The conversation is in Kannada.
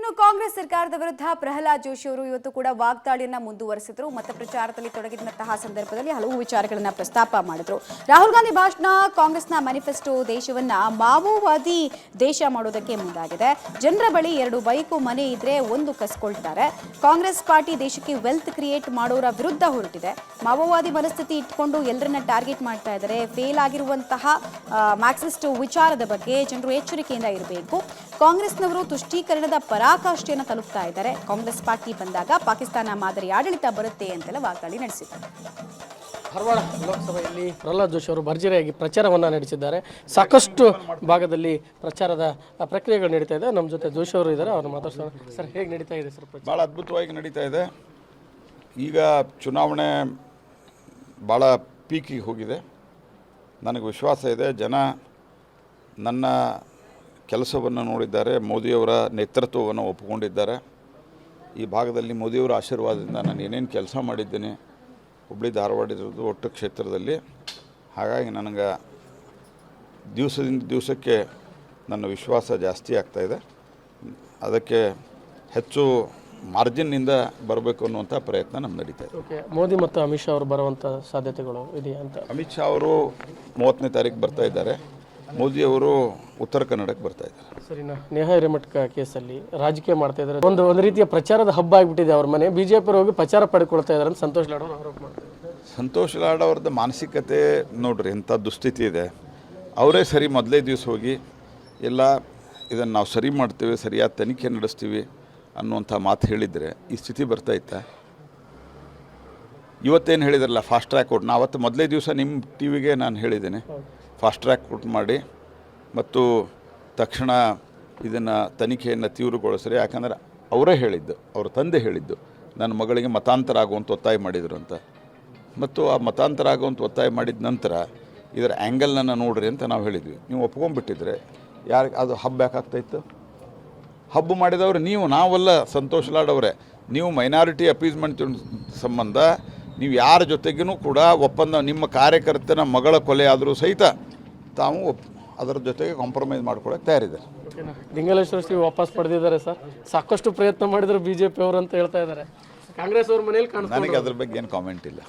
ಇನ್ನು ಕಾಂಗ್ರೆಸ್ ಸರ್ಕಾರದ ವಿರುದ್ಧ ಪ್ರಹ್ಲಾದ್ ಜೋಶಿ ಅವರು ಇವತ್ತು ಕೂಡ ವಾಗ್ದಾಳಿಯನ್ನ ಮುಂದುವರೆಸಿದ್ರು. ಮತ ಪ್ರಚಾರದಲ್ಲಿ ತೊಡಗಿದಂತಹ ಸಂದರ್ಭದಲ್ಲಿ ಹಲವು ವಿಚಾರಗಳನ್ನ ಪ್ರಸ್ತಾಪ ಮಾಡಿದ್ರು. ರಾಹುಲ್ ಗಾಂಧಿ ಭಾಷಣ, ಕಾಂಗ್ರೆಸ್ನ ಮ್ಯಾನಿಫೆಸ್ಟೋ ದೇಶವನ್ನ ಮಾವೋವಾದಿ ದೇಶ ಮಾಡೋದಕ್ಕೆ ಮುಂದಾಗಿದೆ. ಜನರ ಬಳಿ 2 ಬೈಕು ಮನೆ ಇದ್ರೆ ಒಂದು ಕಸ್ಕೊಳ್ತಾರೆ. ಕಾಂಗ್ರೆಸ್ ಪಾರ್ಟಿ ದೇಶಕ್ಕೆ ವೆಲ್ತ್ ಕ್ರಿಯೇಟ್ ಮಾಡೋರ ವಿರುದ್ಧ ಹೊರಟಿದೆ. ಮಾವೋವಾದಿ ಮನಸ್ಥಿತಿ ಇಟ್ಕೊಂಡು ಎಲ್ಲರನ್ನ ಟಾರ್ಗೆಟ್ ಮಾಡ್ತಾ ಇದ್ದಾರೆ. ಫೇಲ್ ಆಗಿರುವಂತಹ ಮಾರ್ಕ್ಸಿಸ್ಟ್ ವಿಚಾರದ ಬಗ್ಗೆ ಜನರು ಎಚ್ಚರಿಕೆಯಿಂದ ಇರಬೇಕು. ಕಾಂಗ್ರೆಸ್ನವರು ತುಷ್ಟೀಕರಣದ ಪರಾಕಾಷ್ಠೆಯನ್ನು ತಲುಪ್ತಾ ಇದ್ದಾರೆ. ಕಾಂಗ್ರೆಸ್ ಪಾರ್ಟಿ ಬಂದಾಗ ಪಾಕಿಸ್ತಾನ ಮಾದರಿ ಆಡಳಿತ ಬರುತ್ತೆ ಅಂತೆಲ್ಲ ವಾಗ್ದಾಳಿ ನಡೆಸಿದ್ದಾರೆ. ಧಾರವಾಡ ಲೋಕಸಭೆಯಲ್ಲಿ ಪ್ರಹ್ಲಾದ್ ಜೋಶಿ ಅವರು ಭರ್ಜರಿಯಾಗಿ ಪ್ರಚಾರವನ್ನು ನಡೆಸಿದ್ದಾರೆ. ಸಾಕಷ್ಟು ಭಾಗದಲ್ಲಿ ಪ್ರಚಾರದ ಪ್ರಕ್ರಿಯೆಗಳು ನಡೀತಾ ಇದೆ. ನಮ್ಮ ಜೊತೆ ಜೋಶಿ ಅವರು ಇದ್ದಾರೆ, ಅವ್ರನ್ನ ಮಾತಾಡ್ಸೋಣ. ಸರ್, ಹೇಗೆ ನಡೀತಾ ಇದೆ ಸರ್? ಭಾಳ ಅದ್ಭುತವಾಗಿ ನಡೀತಾ ಇದೆ. ಈಗ ಚುನಾವಣೆ ಭಾಳ ಪೀಕಿಗೆ ಹೋಗಿದೆ. ನನಗೆ ವಿಶ್ವಾಸ ಇದೆ, ಜನ ನನ್ನ ಕೆಲಸವನ್ನು ನೋಡಿದ್ದಾರೆ, ಮೋದಿಯವರ ನೇತೃತ್ವವನ್ನು ಒಪ್ಪಿಕೊಂಡಿದ್ದಾರೆ. ಈ ಭಾಗದಲ್ಲಿ ಮೋದಿಯವರ ಆಶೀರ್ವಾದದಿಂದ ನಾನು ಏನೇನು ಕೆಲಸ ಮಾಡಿದ್ದೇನೆ ಹುಬ್ಬಳ್ಳಿ ಧಾರವಾಡದ್ದು ಒಟ್ಟು ಕ್ಷೇತ್ರದಲ್ಲಿ, ಹಾಗಾಗಿ ನನಗೆ ದಿವಸದಿಂದ ದಿವಸಕ್ಕೆ ನನ್ನ ವಿಶ್ವಾಸ ಜಾಸ್ತಿ ಆಗ್ತಾಯಿದೆ. ಅದಕ್ಕೆ ಹೆಚ್ಚು ಮಾರ್ಜಿನ್ನಿಂದ ಬರಬೇಕು ಅನ್ನುವಂಥ ಪ್ರಯತ್ನ ನಮ್ಗೆ ನಡೀತಾ ಇದೆ. ಓಕೆ, ಮೋದಿ ಮತ್ತು ಅಮಿತ್ ಶಾ ಅವರು ಬರುವಂಥ ಸಾಧ್ಯತೆಗಳು ಇದೆಯಾ ಅಂತ? ಅಮಿತ್ ಶಾ ಅವರು 30ನೇ ತಾರೀಕು ಬರ್ತಾ ಇದ್ದಾರೆ. ಮೋದಿಯವರು ಉತ್ತರ ಕನ್ನಡಕ್ಕೆ ಬರ್ತಾ ಇದ್ದಾರೆ. ಸರಿನಾ? ನೇಹಾ ಹಿರೇಮಠ ಕೇಸಲ್ಲಿ ರಾಜಕೀಯ ಮಾಡ್ತಾ ಇದ್ದಾರೆ. ಒಂದು ರೀತಿಯ ಪ್ರಚಾರದ ಹಬ್ಬ ಆಗಿಬಿಟ್ಟಿದೆ ಅವ್ರ ಮನೆ. ಬಿಜೆಪಿ ಹೋಗಿ ಪ್ರಚಾರ ಪಡ್ಕೊಳ್ತಾ ಇದ್ದಾರೆ ಅಂತ ಸಂತೋಷ್ ಲಾಡ್ ಅವರು ಆರೋಪ ಮಾಡ್ತಾರೆ. ಸಂತೋಷ್ ಲಾಡ್ ಅವ್ರದ್ದು ಮಾನಸಿಕತೆ ನೋಡ್ರಿ, ಎಂಥ ದುಸ್ಥಿತಿ ಇದೆ. ಅವರೇ ಸರಿ ಮೊದಲೇ ದಿವಸ ಹೋಗಿ ಎಲ್ಲ ಇದನ್ನು ನಾವು ಸರಿ ಮಾಡ್ತೇವೆ, ಸರಿಯಾದ ತನಿಖೆ ನಡೆಸ್ತೀವಿ ಅನ್ನುವಂಥ ಮಾತು ಹೇಳಿದರೆ ಈ ಸ್ಥಿತಿ ಬರ್ತಾಯಿತ್ತಾ? ಇವತ್ತೇನು ಹೇಳಿದ್ರಲ್ಲ, ಫಾಸ್ಟ್ ಟ್ರ್ಯಾಕ್ ಕೊಟ್ಟು, ನಾವು ಅವತ್ತು ಮೊದಲೇ ದಿವಸ ನಿಮ್ಮ ಟಿ ವಿಗೆ ನಾನು ಹೇಳಿದ್ದೇನೆ, ಫಾಸ್ಟ್ ಟ್ರ್ಯಾಕ್ ಕೊಟ್ಟು ಮಾಡಿ ಮತ್ತು ತಕ್ಷಣ ಇದನ್ನು ತನಿಖೆಯನ್ನು ತೀವ್ರಗೊಳಿಸ್ರಿ. ಯಾಕಂದರೆ ಅವರೇ ಹೇಳಿದ್ದು, ಅವ್ರ ತಂದೆ ಹೇಳಿದ್ದು, ನನ್ನ ಮಗಳಿಗೆ ಮತಾಂತರ ಆಗುವಂಥ ಒತ್ತಾಯ ಮಾಡಿದರು ಅಂತ. ಮತ್ತು ಆ ಮತಾಂತರ ಆಗುವಂಥ ಒತ್ತಾಯ ಮಾಡಿದ ನಂತರ ಇದರ ಆ್ಯಂಗಲ್ನನ್ನು ನೋಡ್ರಿ ಅಂತ ನಾವು ಹೇಳಿದ್ವಿ. ನೀವು ಒಪ್ಕೊಂಡ್ಬಿಟ್ಟಿದ್ರೆ ಯಾರಿಗೆ ಅದು ಹಬ್ಬ ಯಾಕಾಗ್ತಾಯಿತ್ತು? ಹಬ್ಬ ಮಾಡಿದವರು ನೀವು, ನಾವಲ್ಲ. ಸಂತೋಷ್ ಲಾಡ್ ಅವರೇ, ನೀವು ಮೈನಾರಿಟಿ ಅಪೀಸ್ಮೆಂಟ್ ಸಂಬಂಧ ನೀವು ಯಾರ ಜೊತೆಗೂ ಕೂಡ ಒಪ್ಪಂದ, ನಿಮ್ಮ ಕಾರ್ಯಕರ್ತನ ಮಗಳ ಕೊಲೆ ಆದರೂ ಸಹಿತ ತಾವು ಅದರ ಜೊತೆಗೆ ಕಾಂಪ್ರಮೈಸ್ ಮಾಡ್ಕೊಳ್ಳೋಕೆ ತಯಾರಿದ್ದಾರೆ. ಲಿಂಗಲೇಶ್ವರ ಶ್ರೀ ವಾಪಸ್ ಪಡೆದಿದ್ದಾರೆ ಸರ್. ಸಾಕಷ್ಟು ಪ್ರಯತ್ನ ಮಾಡಿದ್ರು ಬಿಜೆಪಿ ಅವರು ಅಂತ ಹೇಳ್ತಾ ಇದ್ದಾರೆ. ಕಾಂಗ್ರೆಸ್ ಅವ್ರ ಮನೇಲಿ ನನಗೆ ಅದ್ರ ಬಗ್ಗೆ ಏನು ಕಾಮೆಂಟ್ ಇಲ್ಲ.